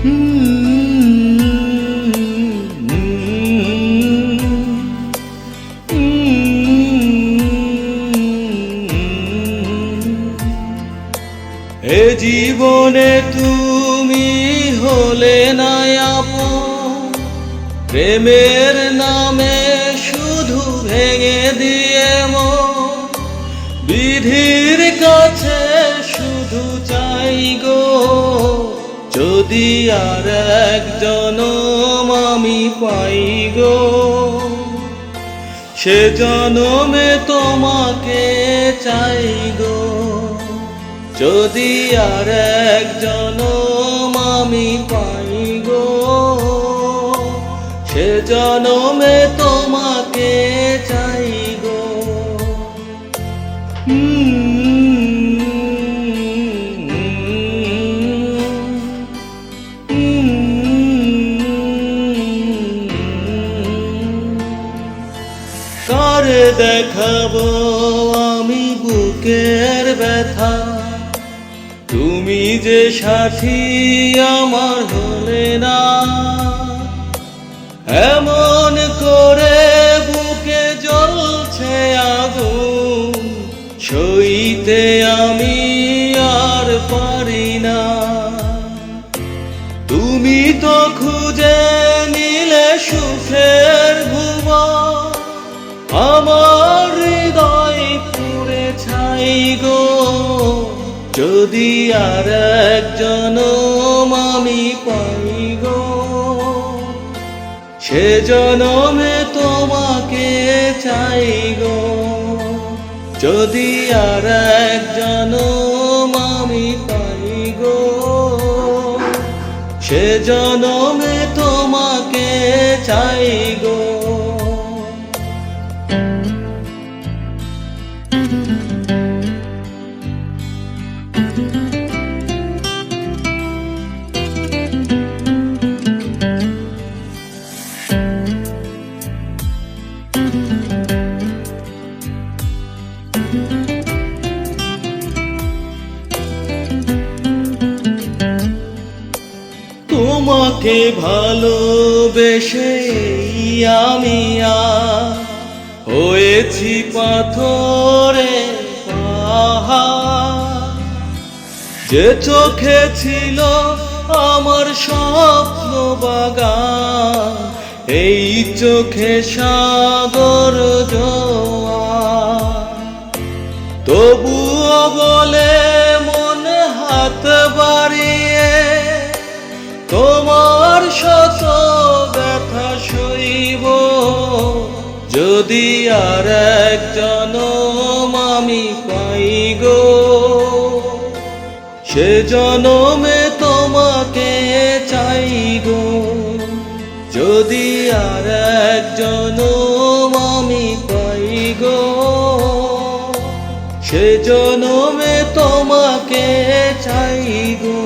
এ জীবনে তুমি হলে না আপন, প্রেমের নামে শুধু ভেঙে দিয়ে মন। বিধির কাছে শুধু চাই গো, যদি আর এক জনম আমি পাই গো, সে জনমে তোমাকে চাই গো। যদি আর এক জনম আমি পাই গো, সে জনমে তোমাকে চাই গো। কারে দেখাবো আমি বুকের ব্যথা, তুমি যে সাথী আমার হলে না। এমন করে বুকে জ্বলছে আগুন, সইতে আমি আর পারি না। তুমি তো খুঁজে নিলে সুখের ভুবন, আমার হৃদয় পুড়ে ছাই গো। যদি আর এক জনম আমি পাই গো, সে জনমে তোমাকে চাই গো। যদি আর এক জনম আমি পাই গো, সে জনমে তোমাকে চাই গো। তোমাকে ভালোবেসে আমি হয়েছি পাথরে পাহাড়। যে চোখে ছিল আমার স্বপ্ন বাগান, এই চোখে সাগর জোয়ার। তবুও বলে মন হাত বাড়িয়ে, তোমার শত ব্যথা সইব। যদি আর এক জনম আমি পাই গো, সে জনমে তোমাকে চাই গো। যদি আর এক জনম আমি পাই গো, সে জনমে তোমাকে চাই গো।